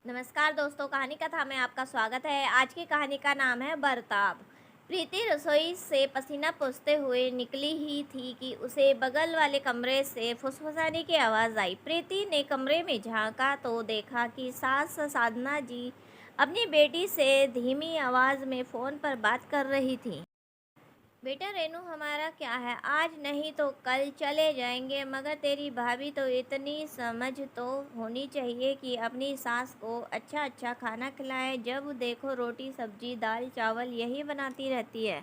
नमस्कार दोस्तों, कहानी कथा में आपका स्वागत है। आज की कहानी का नाम है बर्ताव। प्रीति रसोई से पसीना पोंछते हुए निकली ही थी कि उसे बगल वाले कमरे से फुसफुसाने की आवाज़ आई। प्रीति ने कमरे में झांका तो देखा कि सास साधना जी अपनी बेटी से धीमी आवाज़ में फ़ोन पर बात कर रही थी। बेटा रेनू, हमारा क्या है, आज नहीं तो कल चले जाएंगे, मगर तेरी भाभी तो इतनी समझ तो होनी चाहिए कि अपनी सास को अच्छा अच्छा खाना खिलाए। जब देखो रोटी सब्जी दाल चावल यही बनाती रहती है।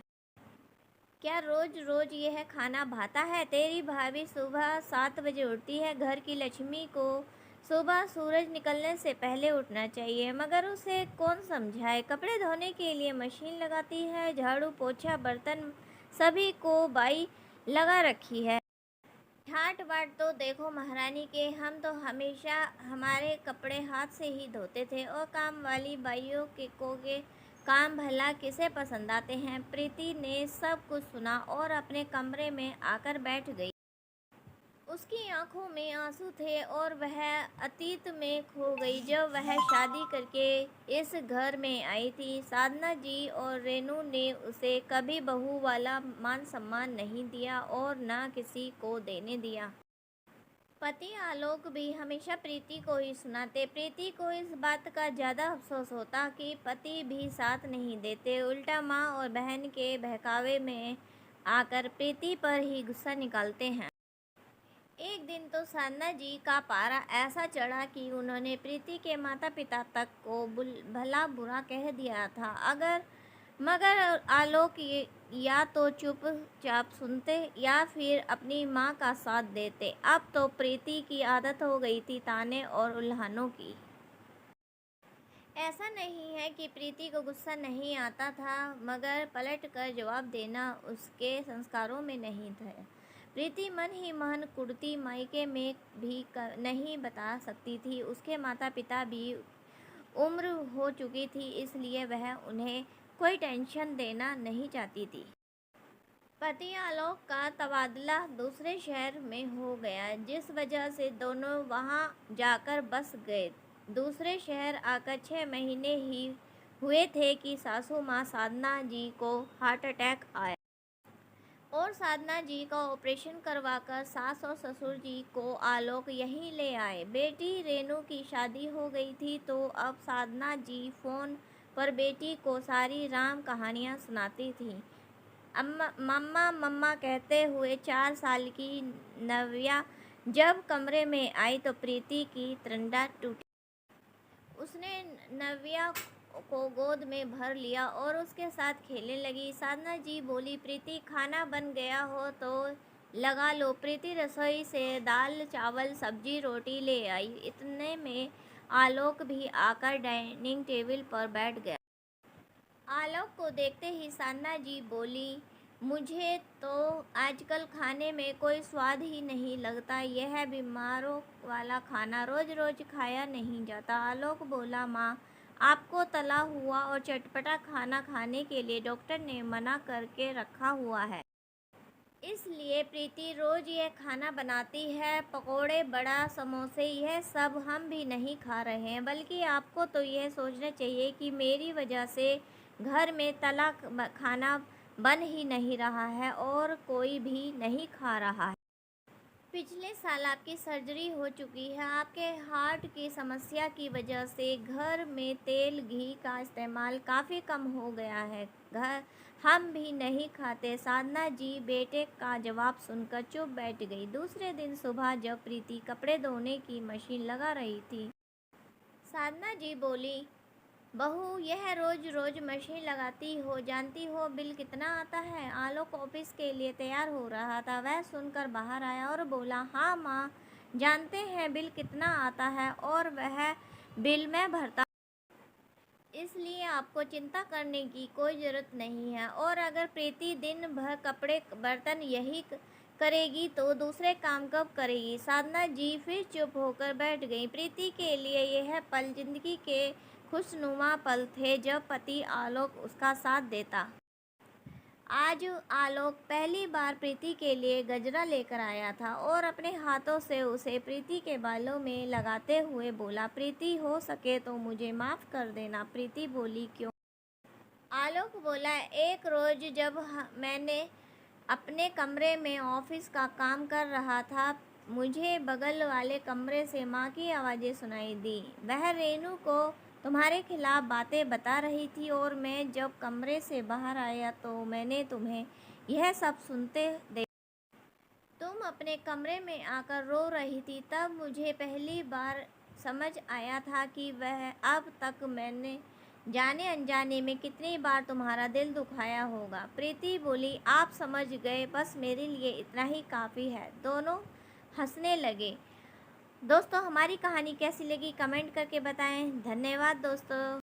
क्या रोज रोज यह खाना भाता है? तेरी भाभी सुबह 7 बजे उठती है। घर की लक्ष्मी को सुबह सूरज निकलने से पहले उठना चाहिए, मगर उसे कौन समझाए। कपड़े धोने के लिए मशीन लगाती है, झाड़ू पोछा बर्तन सभी को बाई लगा रखी है। ठाट बाट तो देखो महारानी के, हम तो हमेशा हमारे कपड़े हाथ से ही धोते थे, और काम वाली बाइयों के काम भला किसे पसंद आते हैं। प्रीति ने सब कुछ सुना और अपने कमरे में आकर बैठ गई। उसकी आंखों में आंसू थे और वह अतीत में खो गई, जब वह शादी करके इस घर में आई थी। साधना जी और रेनू ने उसे कभी बहू वाला मान सम्मान नहीं दिया और ना किसी को देने दिया। पति आलोक भी हमेशा प्रीति को ही सुनाते। प्रीति को इस बात का ज़्यादा अफसोस होता कि पति भी साथ नहीं देते, उल्टा माँ और बहन के बहकावे में आकर प्रीति पर ही गुस्सा निकालते हैं। एक दिन तो साधना जी का पारा ऐसा चढ़ा कि उन्होंने प्रीति के माता पिता तक को भला बुरा कह दिया था। मगर आलोक या तो चुपचाप सुनते या फिर अपनी माँ का साथ देते। अब तो प्रीति की आदत हो गई थी ताने और उल्हानों की। ऐसा नहीं है कि प्रीति को गुस्सा नहीं आता था, मगर पलट कर जवाब देना उसके संस्कारों में नहीं था। प्रीति मन ही मन कुड़ती मायके में भी नहीं बता सकती थी। उसके माता पिता भी उम्र हो चुकी थी, इसलिए वह उन्हें कोई टेंशन देना नहीं चाहती थी। पति आलोक का तबादला दूसरे शहर में हो गया, जिस वजह से दोनों वहां जाकर बस गए। दूसरे शहर आकर 6 महीने ही हुए थे कि सासू माँ साधना जी को हार्ट अटैक आया और साधना जी का ऑपरेशन करवाकर सास और ससुर जी को आलोक यहीं ले आए। बेटी रेनू की शादी हो गई थी, तो अब साधना जी फ़ोन पर बेटी को सारी राम कहानियाँ सुनाती थी। अम्मा मम्मा मम्मा कहते हुए 4 साल की नव्या जब कमरे में आई तो प्रीति की त्रंडा टूटी। उसने नव्या को गोद में भर लिया और उसके साथ खेलने लगी। साधना जी बोली, प्रीति खाना बन गया हो तो लगा लो। प्रीति रसोई से दाल चावल सब्जी रोटी ले आई। इतने में आलोक भी आकर डाइनिंग टेबल पर बैठ गया। आलोक को देखते ही साधना जी बोली, मुझे तो आजकल खाने में कोई स्वाद ही नहीं लगता। यह बीमारों वाला खाना रोज रोज खाया नहीं जाता। आलोक बोला, माँ, आपको तला हुआ और चटपटा खाना खाने के लिए डॉक्टर ने मना करके रखा हुआ है, इसलिए प्रीति रोज यह खाना बनाती है। पकोड़े बड़ा समोसे यह सब हम भी नहीं खा रहे हैं, बल्कि आपको तो यह सोचना चाहिए कि मेरी वजह से घर में तला खाना बन ही नहीं रहा है और कोई भी नहीं खा रहा है। पिछले साल आपकी सर्जरी हो चुकी है। आपके हार्ट की समस्या की वजह से घर में तेल घी का इस्तेमाल काफ़ी कम हो गया है। घर हम भी नहीं खाते। साधना जी बेटे का जवाब सुनकर चुप बैठ गई। दूसरे दिन सुबह जब प्रीति कपड़े धोने की मशीन लगा रही थी, साधना जी बोली, बहू, यह रोज रोज मशीन लगाती हो, जानती हो बिल कितना आता है? आलोक ऑफिस के लिए तैयार हो रहा था। वह सुनकर बाहर आया और बोला, हाँ माँ, जानते हैं बिल कितना आता है और वह बिल मैं भरता, इसलिए आपको चिंता करने की कोई ज़रूरत नहीं है। और अगर प्रीति दिन भर कपड़े बर्तन यही करेगी तो दूसरे काम कब करेगी? साधना जी फिर चुप होकर बैठ गई। प्रीति के लिए यह पल जिंदगी के खुशनुमा पल थे, जब पति आलोक उसका साथ देता। आज आलोक पहली बार प्रीति के लिए गजरा लेकर आया था और अपने हाथों से उसे प्रीति के बालों में लगाते हुए बोला, प्रीति हो सके तो मुझे माफ़ कर देना। प्रीति बोली, क्यों? आलोक बोला, एक रोज़ जब मैंने अपने कमरे में ऑफिस का काम कर रहा था, मुझे बगल वाले कमरे से माँ की आवाज़ें सुनाई दी। वह रेनू को तुम्हारे खिलाफ बातें बता रही थी और मैं जब कमरे से बाहर आया तो मैंने तुम्हें यह सब सुनते देखा। तुम अपने कमरे में आकर रो रही थी। तब मुझे पहली बार समझ आया था कि वह अब तक मैंने जाने अनजाने में कितनी बार तुम्हारा दिल दुखाया होगा। प्रीति बोली, आप समझ गए, बस मेरे लिए इतना ही काफ़ी है। दोनों हंसने लगे। दोस्तों, हमारी कहानी कैसी लगी कमेंट करके बताएं। धन्यवाद दोस्तों।